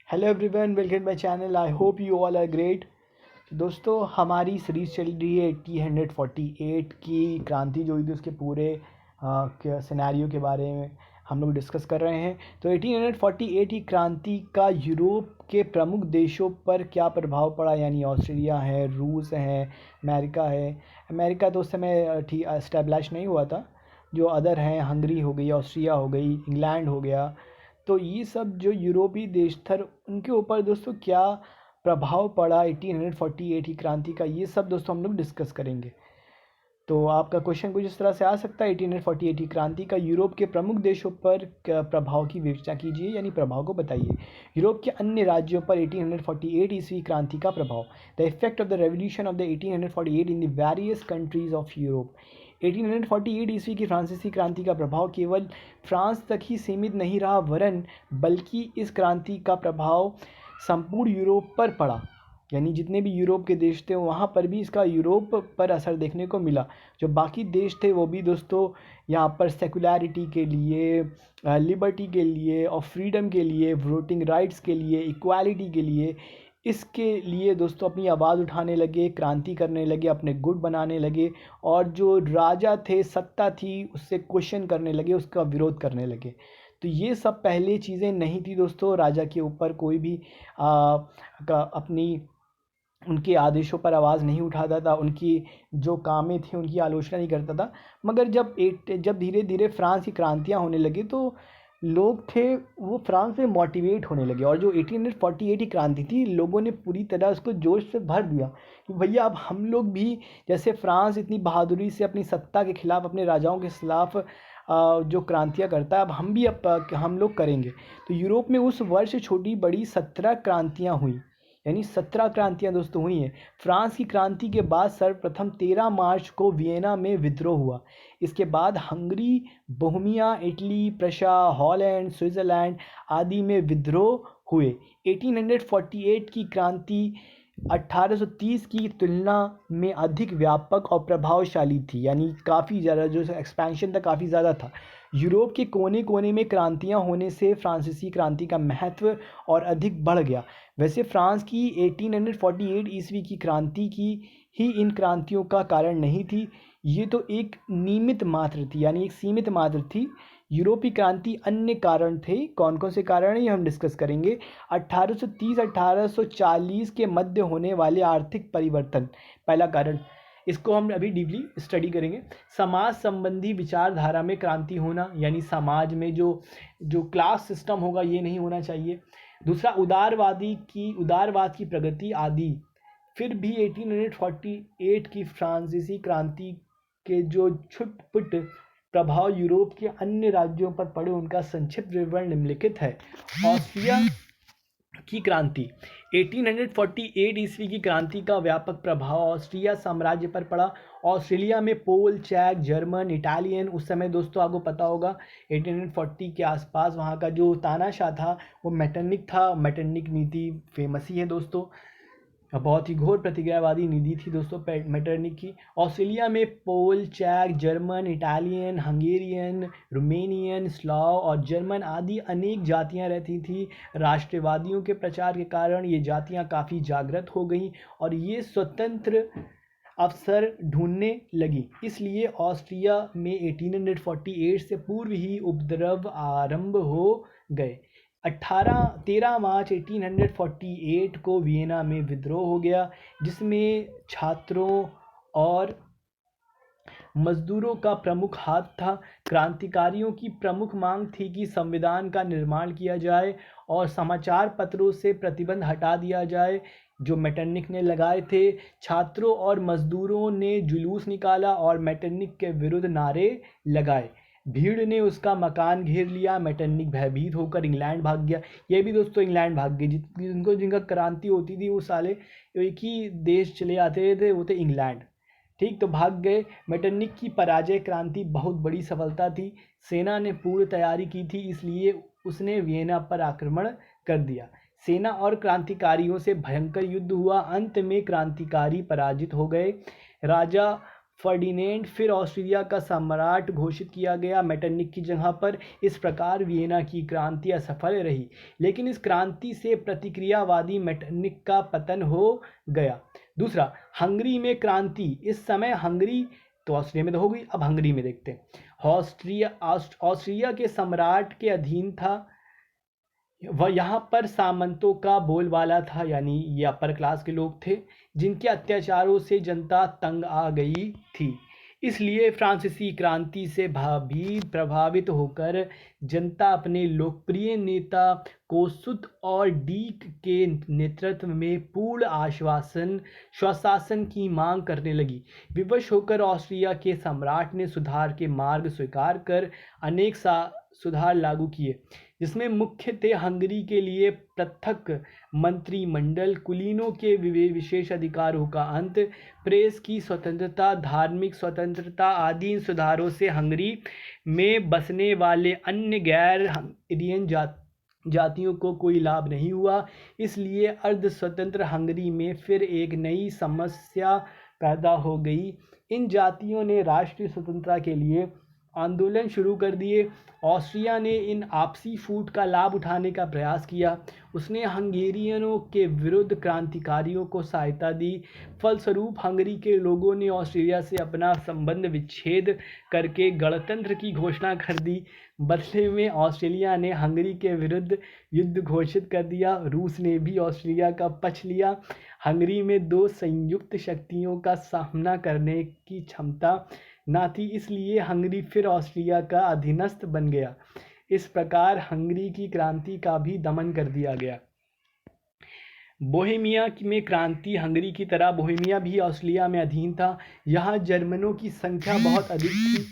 Hello everyone, welcome my channel. I hope you all are great. दोस्तों, हमारी series चल रही है 1848 की क्रांति जो हुई थी उसके पूरे सिनेरियो के बारे में हम लोग डिस्कस कर रहे हैं। तो 1848 की क्रांति का यूरोप के प्रमुख देशों पर क्या प्रभाव पड़ा, यानी ऑस्ट्रेलिया है, रूस है, अमेरिका है। अमेरिका तो उस समय ठीक एस्टेब्लिश नहीं हुआ था। जो अदर हैं, हंगरी हो गई, ऑस्ट्रिया हो गई, इंग्लैंड हो गया। तो ये सब जो यूरोपीय देश थे उनके ऊपर दोस्तों क्या प्रभाव पड़ा 1848 की क्रांति का, ये सब दोस्तों हम लोग डिस्कस करेंगे। तो आपका क्वेश्चन कुछ इस तरह से आ सकता है, 1848 की क्रांति का यूरोप के प्रमुख देशों पर प्रभाव की विवेचना कीजिए, यानी प्रभाव को बताइए। यूरोप के अन्य राज्यों पर 1848 ईस्वी क्रांति का प्रभाव। The effect of the revolution of the 1848 in the various countries of Europe. 1848 ईस्वी की फ्रांसीसी क्रांति का प्रभाव केवल फ्रांस तक ही सीमित नहीं रहा, वरन बल्कि इस क्रांति का प्रभाव संपूर्ण यूरोप पर पड़ा। यानी जितने भी यूरोप के देश थे वहाँ पर भी इसका यूरोप पर असर देखने को मिला। जो बाकी देश थे वो भी दोस्तों यहाँ पर सेकुलरिटी के लिए, लिबर्टी के लिए और फ्रीडम के लिए, वोटिंग राइट्स के लिए, इक्वालिटी के लिए, इसके लिए दोस्तों अपनी आवाज़ उठाने लगे, क्रांति करने लगे, अपने गुट बनाने लगे। और जो राजा थे, सत्ता थी, उससे क्वेश्चन करने लगे, उसका विरोध करने लगे। तो ये सब पहले चीज़ें नहीं थी दोस्तों। राजा के ऊपर कोई भी अपनी उनके आदेशों पर आवाज़ नहीं उठाता था, उनकी जो कामें थी उनकी आलोचना नहीं करता था। मगर जब धीरे धीरे फ्रांस की क्रांतियाँ होने लगी तो लोग थे वो फ्रांस से मोटिवेट होने लगे। और जो 1848 की क्रांति थी, लोगों ने पूरी तरह उसको जोश से भर दिया कि भैया अब हम लोग भी, जैसे फ्रांस इतनी बहादुरी से अपनी सत्ता के खिलाफ, अपने राजाओं के खिलाफ जो क्रांतियाँ करता है, अब हम लोग करेंगे। तो यूरोप में उस वर्ष छोटी बड़ी 17 क्रांतियाँ हुई, यानी 17 क्रांतियाँ दोस्तों हुई हैं। फ्रांस की क्रांति के बाद सर्वप्रथम 13 मार्च को वियना में विद्रोह हुआ। इसके बाद Hungary, Bohemia, Italy, Prussia, Holland, Switzerland आदि में विद्रोह हुए। 1848 की क्रांति 1830 की तुलना में अधिक व्यापक और प्रभावशाली थी, यानी काफ़ी ज़्यादा जो एक्सपेंशन था काफ़ी ज़्यादा था। यूरोप के कोने कोने में क्रांतियाँ होने से फ्रांसीसी क्रांति का महत्व और अधिक बढ़ गया। वैसे फ्रांस की 1848 ईस्वी की क्रांति की ही इन क्रांतियों का कारण नहीं थी, ये तो एक निमित्त मात्र थी, यानी एक सीमित मात्र थी। यूरोपीय क्रांति अन्य कारण थे। कौन कौन से कारण हैं ये हम डिस्कस करेंगे। 1830-1840 के मध्य होने वाले आर्थिक परिवर्तन पहला कारण, इसको हम अभी डीपली स्टडी करेंगे। समाज संबंधी विचारधारा में क्रांति होना, यानी समाज में जो क्लास सिस्टम होगा ये नहीं होना चाहिए। दूसरा, उदारवाद की प्रगति आदि। फिर भी 1848 की फ्रांसीसी क्रांति के जो छुटपुट प्रभाव यूरोप के अन्य राज्यों पर पड़े, उनका संक्षिप्त विवरण निम्नलिखित है। ऑस्ट्रिया की क्रांति। 1848 ईस्वी की क्रांति का व्यापक प्रभाव ऑस्ट्रिया साम्राज्य पर पड़ा। ऑस्ट्रेलिया में पोल, चैक, जर्मन, इटालियन, उस समय दोस्तों आपको पता होगा 1840 के आसपास वहाँ का जो तानाशाह था वो मेटरनिक था। मेटरनिक नीति फेमस ही है दोस्तों, बहुत ही घोर प्रतिज्ञावादी नीति थी दोस्तों मेटरनिक की। ऑस्ट्रेलिया में पोल, चैक, German, Italian, Hungarian, Romanian, Slav और जर्मन आदि अनेक जातियां रहती थी। राष्ट्रवादियों के प्रचार के कारण ये जातियां काफ़ी जागृत हो गईं और ये स्वतंत्र अवसर ढूंढने लगी। इसलिए ऑस्ट्रिया में 1848 से पूर्व ही उपद्रव आरंभ हो गए। 13 मार्च 1848 को वियना में विद्रोह हो गया, जिसमें छात्रों और मजदूरों का प्रमुख हाथ था। क्रांतिकारियों की प्रमुख मांग थी कि संविधान का निर्माण किया जाए और समाचार पत्रों से प्रतिबंध हटा दिया जाए जो मेटरनिक ने लगाए थे। छात्रों और मजदूरों ने जुलूस निकाला और मेटरनिक के विरुद्ध नारे लगाए। भीड़ ने उसका मकान घेर लिया। मेटरनिक भयभीत होकर इंग्लैंड भाग गया। ये भी दोस्तों इंग्लैंड भाग गए। जिनका क्रांति होती थी वो साले एक ही देश चले आते थे, वो थे इंग्लैंड। ठीक, तो भाग गए। मेटरनिक की पराजय क्रांति बहुत बड़ी सफलता थी। सेना ने पूर्व तैयारी की थी, इसलिए उसने वियना पर आक्रमण कर दिया। सेना और क्रांतिकारियों से भयंकर युद्ध हुआ। अंत में क्रांतिकारी पराजित हो गए। राजा फर्डिनेंड फिर ऑस्ट्रिया का सम्राट घोषित किया गया मेटरनिक की जगह पर। इस प्रकार वियना की क्रांति असफल रही, लेकिन इस क्रांति से प्रतिक्रियावादी मेटरनिक का पतन हो गया। दूसरा, हंगरी में क्रांति। इस समय हंगरी तो ऑस्ट्रिया में तो हो गई, अब हंगरी में देखते हैं। ऑस्ट्रिया के सम्राट के अधीन था। वह यहाँ पर सामंतों का बोलबाला था, यानी ये अपर क्लास के लोग थे जिनके अत्याचारों से जनता तंग आ गई थी। इसलिए फ्रांसीसी क्रांति से भी प्रभावित होकर जनता अपने लोकप्रिय नेता कोसुत और डीक के नेतृत्व में पूर्ण स्वशासन की मांग करने लगी। विवश होकर ऑस्ट्रिया के सम्राट ने सुधार के मार्ग स्वीकार कर अनेक सुधार लागू किए, जिसमें मुख्य थे हंगरी के लिए पृथक मंत्रिमंडल, कुलीनों के विशेष अधिकारों का अंत, प्रेस की स्वतंत्रता, धार्मिक स्वतंत्रता आदि। इन सुधारों से हंगरी में बसने वाले अन्य गैर हंगेरियन जातियों को कोई लाभ नहीं हुआ। इसलिए अर्ध स्वतंत्र हंगरी में फिर एक नई समस्या पैदा हो गई। इन जातियों ने राष्ट्रीय स्वतंत्रता के लिए आंदोलन शुरू कर दिए। ऑस्ट्रिया ने इन आपसी फूट का लाभ उठाने का प्रयास किया। उसने हंगेरियनों के विरुद्ध क्रांतिकारियों को सहायता दी। फलस्वरूप हंगरी के लोगों ने ऑस्ट्रिया से अपना संबंध विच्छेद करके गणतंत्र की घोषणा कर दी। बदले में ऑस्ट्रिया ने हंगरी के विरुद्ध युद्ध घोषित कर दिया। रूस ने भी ऑस्ट्रिया का पक्ष लिया। हंगरी में दो संयुक्त शक्तियों का सामना करने की क्षमता न थी, इसलिए हंगरी फिर ऑस्ट्रिया का अधीनस्थ बन गया। इस प्रकार हंगरी की क्रांति का भी दमन कर दिया गया। बोहेमिया में क्रांति। हंगरी की तरह बोहेमिया भी ऑस्ट्रिया में अधीन था। यहाँ जर्मनों की संख्या बहुत अधिक थी।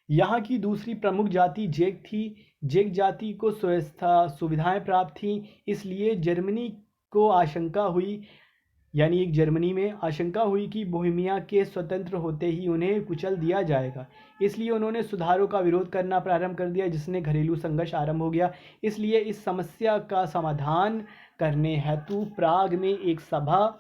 यहाँ की दूसरी प्रमुख जाति जेक थी। जेक जाति को सुविधाएं प्राप्त थीं, इसलिए जर्मनी को आशंका हुई, यानी एक जर्मनी में आशंका हुई कि बोहेमिया के स्वतंत्र होते ही उन्हें कुचल दिया जाएगा। इसलिए उन्होंने सुधारों का विरोध करना प्रारंभ कर दिया, जिसने घरेलू संघर्ष आरंभ हो गया। इसलिए इस समस्या का समाधान करने हेतु प्राग में एक सभा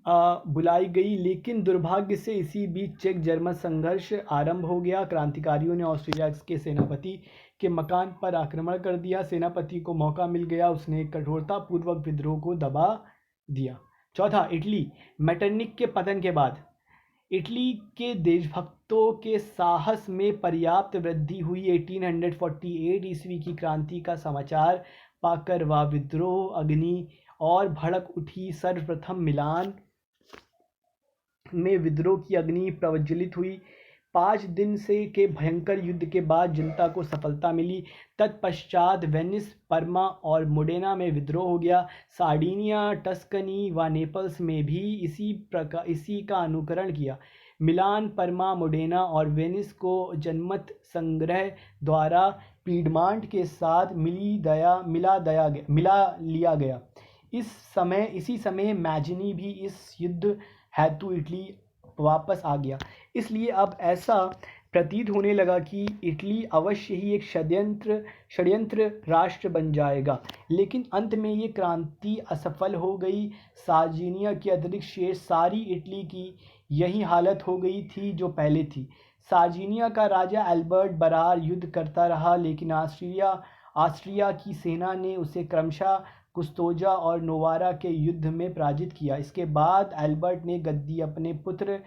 बुलाई गई, लेकिन दुर्भाग्य से इसी बीच चेक जर्मन संघर्ष आरंभ हो गया। क्रांतिकारियों ने ऑस्ट्रिया के सेनापति के मकान पर आक्रमण कर दिया। सेनापति को मौका मिल गया, उसने कठोरतापूर्वक विद्रोह को दबा दिया। चौथा, इटली। मेटरनिक के पतन के बाद इटली के देशभक्तों के साहस में पर्याप्त वृद्धि हुई। 1848 ईस्वी की क्रांति का समाचार पाकर वह विद्रोह अग्नि और भड़क उठी। सर्वप्रथम मिलान में विद्रोह की अग्नि प्रज्वलित हुई। 5 दिन के भयंकर युद्ध के बाद जनता को सफलता मिली। तत्पश्चात वेनिस, पर्मा और मोडेना में विद्रोह हो गया। सार्डिनिया, टस्कनी व नेपल्स में भी इसी का अनुकरण किया। मिलान, पर्मा, मोडेना और वेनिस को जनमत संग्रह द्वारा पीडमांट के साथ मिला लिया गया। इसी समय मैजिनी भी इस युद्ध हेतु इटली वापस आ गया। इसलिए अब ऐसा प्रतीत होने लगा कि इटली अवश्य ही एक षड्यंत्र राष्ट्र बन जाएगा। लेकिन अंत में ये क्रांति असफल हो गई। सार्डिनिया के अतिरिक्त शेष सारी इटली की यही हालत हो गई थी जो पहले थी। सार्डिनिया का राजा एल्बर्ट बरार युद्ध करता रहा, लेकिन ऑस्ट्रिया की सेना ने उसे क्रमशः कुस्तोजा और नोवारा के युद्ध में पराजित किया। इसके बाद एल्बर्ट ने गद्दी अपने पुत्र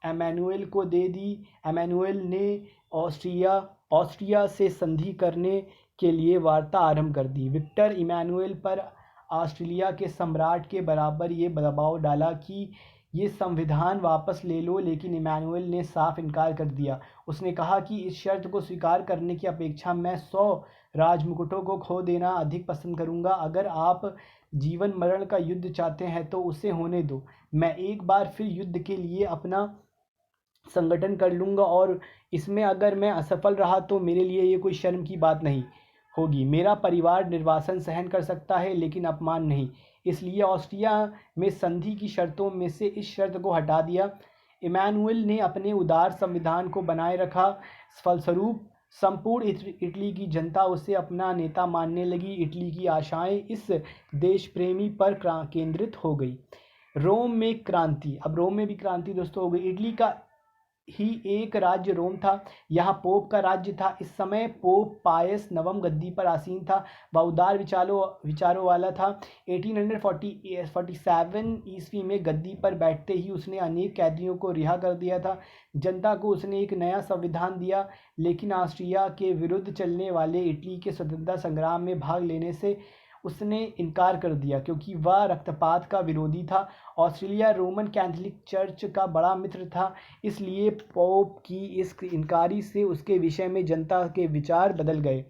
एमानुएल को दे दी। एमानुएल ने ऑस्ट्रिया से संधि करने के लिए वार्ता आरंभ कर दी। विक्टर इमानुएल पर ऑस्ट्रिया के सम्राट के बराबर ये दबाव डाला कि ये संविधान वापस ले लो, लेकिन इमानुएल ने साफ इनकार कर दिया। उसने कहा कि इस शर्त को स्वीकार करने की अपेक्षा मैं 100 राजमुकुटों को खो देना अधिक पसंद करूंगा। अगर आप जीवन मरण का युद्ध चाहते हैं तो उसे होने दो। मैं एक बार फिर युद्ध के लिए अपना संगठन कर लूँगा और इसमें अगर मैं असफल रहा तो मेरे लिए ये कोई शर्म की बात नहीं होगी। मेरा परिवार निर्वासन सहन कर सकता है, लेकिन अपमान नहीं। इसलिए ऑस्ट्रिया में संधि की शर्तों में से इस शर्त को हटा दिया। इमानुएल ने अपने उदार संविधान को बनाए रखा। फलस्वरूप संपूर्ण इटली की जनता उसे अपना नेता मानने लगी। इटली की आशाएं इस देश प्रेमी पर केंद्रित हो गई। रोम में क्रांति। अब रोम में भी क्रांति दोस्तों हो गई। इटली का ही एक राज्य रोम था, यहाँ पोप का राज्य था। इस समय पोप पायस नवम गद्दी पर आसीन था। वह उदार विचारों वाला था। 1847 ईस्वी में गद्दी पर बैठते ही उसने अनेक कैदियों को रिहा कर दिया था। जनता को उसने एक नया संविधान दिया, लेकिन ऑस्ट्रिया के विरुद्ध चलने वाले इटली के स्वतंत्रता संग्राम में भाग लेने से उसने इनकार कर दिया, क्योंकि वह रक्तपात का विरोधी था। ऑस्ट्रेलिया रोमन कैथोलिक चर्च का बड़ा मित्र था, इसलिए पोप की इस इनकारी से उसके विषय में जनता के विचार बदल गए।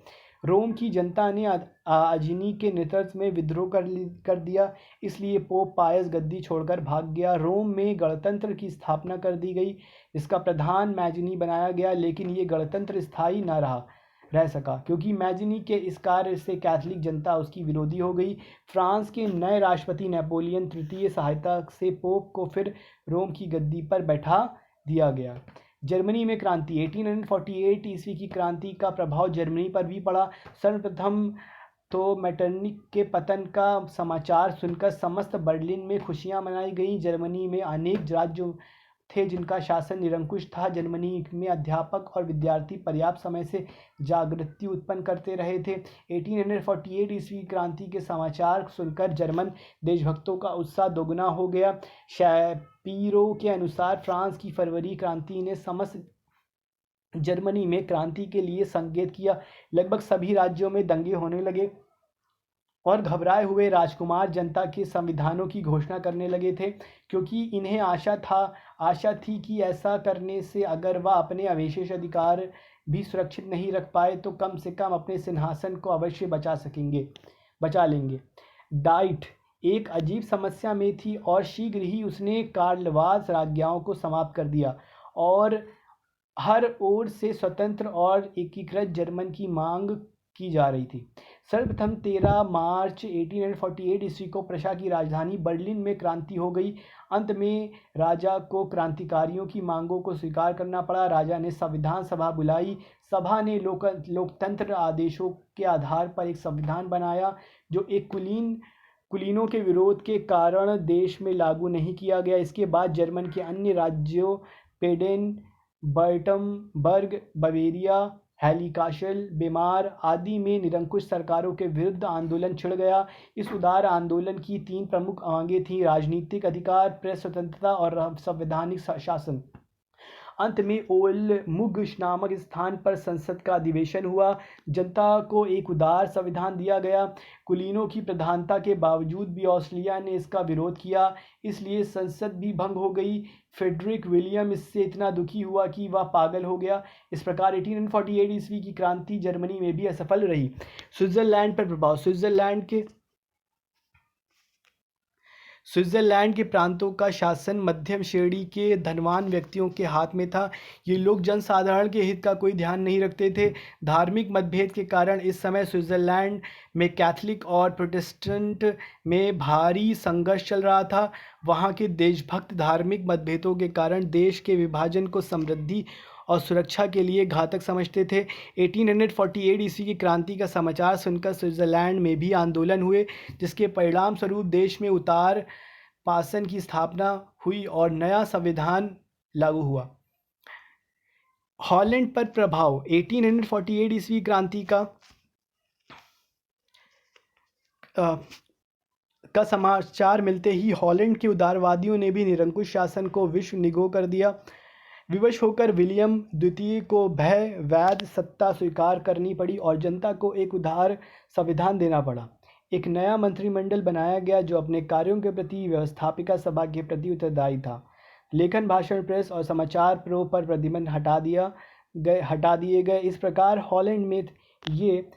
रोम की जनता ने अजीनी के नेतृत्व में विद्रोह कर दिया, इसलिए पोप पायस गद्दी छोड़कर भाग गया। रोम में गणतंत्र की स्थापना कर दी गई, इसका प्रधान मैजिनी बनाया गया, लेकिन ये गणतंत्र स्थायी न रह सका, क्योंकि मैजिनी के इस कार्य से कैथोलिक जनता उसकी विरोधी हो गई। फ्रांस के नए राष्ट्रपति नेपोलियन तृतीय सहायता से पोप को फिर रोम की गद्दी पर बैठा दिया गया। जर्मनी में क्रांति। 1848 ईस्वी की क्रांति का प्रभाव जर्मनी पर भी पड़ा। सर्वप्रथम तो मेटरनिक के पतन का समाचार सुनकर समस्त बर्लिन में खुशियां मनाई गईं। जर्मनी में अनेक राज्य थे जिनका शासन निरंकुश था। जर्मनी में अध्यापक और विद्यार्थी पर्याप्त समय से जागृति उत्पन्न करते रहे थे। 1848 ईस्वी क्रांति के समाचार सुनकर जर्मन देशभक्तों का उत्साह दोगुना हो गया। शैपीरो के अनुसार फ्रांस की फरवरी क्रांति ने समस्त जर्मनी में क्रांति के लिए संकेत किया। लगभग सभी राज्यों में दंगे होने लगे और घबराए हुए राजकुमार जनता के संविधानों की घोषणा करने लगे थे, क्योंकि इन्हें आशा थी कि ऐसा करने से अगर वह अपने अवशेष अधिकार भी सुरक्षित नहीं रख पाए तो कम से कम अपने सिंहासन को अवश्य बचा लेंगे। डाइट एक अजीब समस्या में थी और शीघ्र ही उसने कार्लवास राज्ञाओं को समाप्त कर दिया और हर ओर से स्वतंत्र और एकीकृत जर्मन की मांग की जा रही थी। सर्वप्रथम 13 मार्च 1848 ईस्वी को प्रशा की राजधानी बर्लिन में क्रांति हो गई। अंत में राजा को क्रांतिकारियों की मांगों को स्वीकार करना पड़ा। राजा ने संविधान सभा बुलाई। सभा ने लोकतंत्र आदेशों के आधार पर एक संविधान बनाया, जो एक कुलीनों के विरोध के कारण देश में लागू नहीं किया गया। इसके बाद जर्मन के अन्य राज्यों पेडेन, बर्टमबर्ग, बवेरिया, हेलिकाशल, बीमार आदि में निरंकुश सरकारों के विरुद्ध आंदोलन छिड़ गया। इस उदार आंदोलन की 3 प्रमुख मांगें थीं: राजनीतिक अधिकार, प्रेस स्वतंत्रता और संवैधानिक शासन। अंत में ओलमुग नामक स्थान पर संसद का अधिवेशन हुआ। जनता को एक उदार संविधान दिया गया। कुलीनों की प्रधानता के बावजूद भी ऑस्ट्रेलिया ने इसका विरोध किया, इसलिए संसद भी भंग हो गई। फ्रेडरिक विलियम इससे इतना दुखी हुआ कि वह पागल हो गया। इस प्रकार 1848 ईस्वी की क्रांति जर्मनी में भी असफल रही। स्विट्जरलैंड पर प्रभाव। स्विट्जरलैंड के प्रांतों का शासन मध्यम श्रेणी के धनवान व्यक्तियों के हाथ में था। ये लोग जनसाधारण के हित का कोई ध्यान नहीं रखते थे। धार्मिक मतभेद के कारण इस समय स्विट्जरलैंड में कैथोलिक और प्रोटेस्टेंट में भारी संघर्ष चल रहा था। वहाँ के देशभक्त धार्मिक मतभेदों के कारण देश के विभाजन को समृद्धि और सुरक्षा के लिए घातक समझते थे। 1848 ईस्वी की क्रांति का समाचार सुनकर स्विट्जरलैंड में भी आंदोलन हुए, जिसके परिणाम स्वरूप देश में उतार शासन की स्थापना हुई और नया संविधान लागू हुआ। हॉलैंड पर प्रभाव। 1848 ईस्वी क्रांति का समाचार मिलते ही हॉलैंड के उदारवादियों ने भी निरंकुश शासन को विश्व निगोह कर दिया। विवश होकर विलियम द्वितीय को वैध सत्ता स्वीकार करनी पड़ी और जनता को एक उदार संविधान देना पड़ा। एक नया मंत्रिमंडल बनाया गया जो अपने कार्यों के प्रति व्यवस्थापिका सभा के प्रति उत्तरदायी था। लेखन, भाषण, प्रेस और समाचार पर प्रतिबंध हटा दिए गए। इस प्रकार हॉलैंड में ये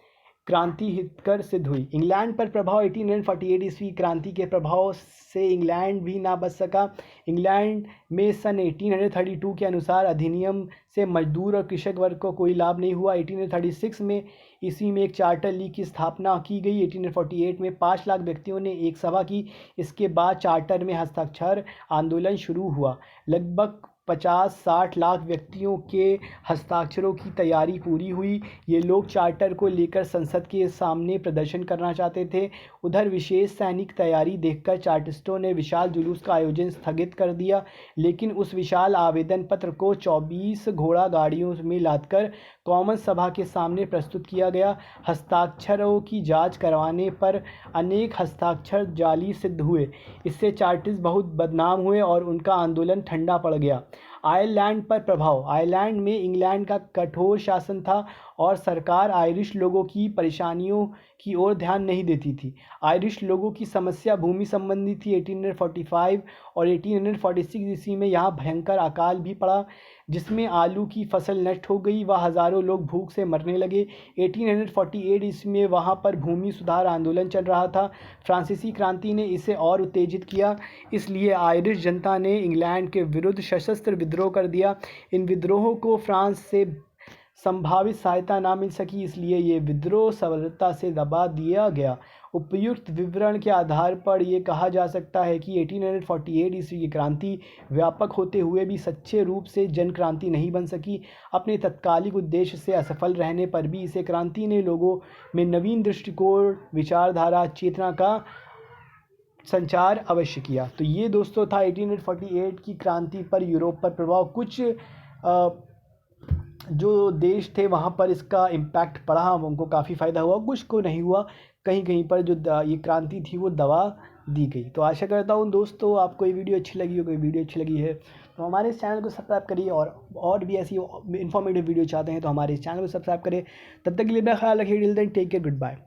क्रांति हितकर सिद्ध हुई। इंग्लैंड पर प्रभाव। 1848 ईस्वी क्रांति के प्रभाव से इंग्लैंड भी ना बच सका। इंग्लैंड में सन 1832 के अनुसार अधिनियम से मजदूर और कृषक वर्ग को कोई लाभ नहीं हुआ। 1836 में ईस्वी में एक चार्टर लीग की स्थापना की गई। 1848 में 5 लाख व्यक्तियों ने एक सभा की। इसके बाद चार्टर में हस्ताक्षर आंदोलन शुरू हुआ। लगभग 50-60 लाख व्यक्तियों के हस्ताक्षरों की तैयारी पूरी हुई। ये लोग चार्टर को लेकर संसद के सामने प्रदर्शन करना चाहते थे। उधर विशेष सैनिक तैयारी देखकर चार्टिस्टों ने विशाल जुलूस का आयोजन स्थगित कर दिया, लेकिन उस विशाल आवेदन पत्र को 24 घोड़ा गाड़ियों में लादकर कॉमन्स सभा के सामने प्रस्तुत किया गया। हस्ताक्षरों की जांच करवाने पर अनेक हस्ताक्षर जाली सिद्ध हुए। इससे चार्टिस्ट बहुत बदनाम हुए और उनका आंदोलन ठंडा पड़ गया। आयरलैंड पर प्रभाव। आयरलैंड में इंग्लैंड का कठोर शासन था और सरकार आयरिश लोगों की परेशानियों की ओर ध्यान नहीं देती थी। आयरिश लोगों की समस्या भूमि संबंधी थी। 1845 और 1846 ईस्वी में यहाँ भयंकर अकाल भी पड़ा, जिसमें आलू की फसल नष्ट हो गई व हज़ारों लोग भूख से मरने लगे। 1848 ईस्वी में वहाँ पर भूमि सुधार आंदोलन चल रहा था। फ्रांसीसी क्रांति ने इसे और उत्तेजित किया, इसलिए आयरिश जनता ने इंग्लैंड के विरुद्ध सशस्त्र विद्रोह कर दिया। इन विद्रोहों को फ्रांस से संभावित सहायता ना मिल सकी, इसलिए ये विद्रोह सरलता से दबा दिया गया। उपयुक्त विवरण के आधार पर यह कहा जा सकता है कि 1848 ईस्वी की क्रांति व्यापक होते हुए भी सच्चे रूप से जन क्रांति नहीं बन सकी। अपने तत्कालिक उद्देश्य से असफल रहने पर भी इसे क्रांति ने लोगों में नवीन दृष्टिकोण, विचारधारा, चेतना का संचार अवश्य किया। तो ये दोस्तों था 1848 की क्रांति पर यूरोप पर प्रभाव। कुछ जो देश थे वहाँ पर इसका इम्पैक्ट पड़ा, उनको काफ़ी फ़ायदा हुआ, कुछ को नहीं हुआ। कहीं कहीं पर जो ये क्रांति थी वो दबा दी गई। तो आशा करता हूँ दोस्तों आपको ये वीडियो अच्छी लगी हो। कोई वीडियो अच्छी लगी है तो हमारे इस चैनल को सब्सक्राइब करिए, और भी ऐसी इन्फॉर्मेटिव वीडियो चाहते हैं तो हमारे इस चैनल को सब्सक्राइब करें। तब तक के लिए अपना ख्याल रखिए। Till then take care, good bye.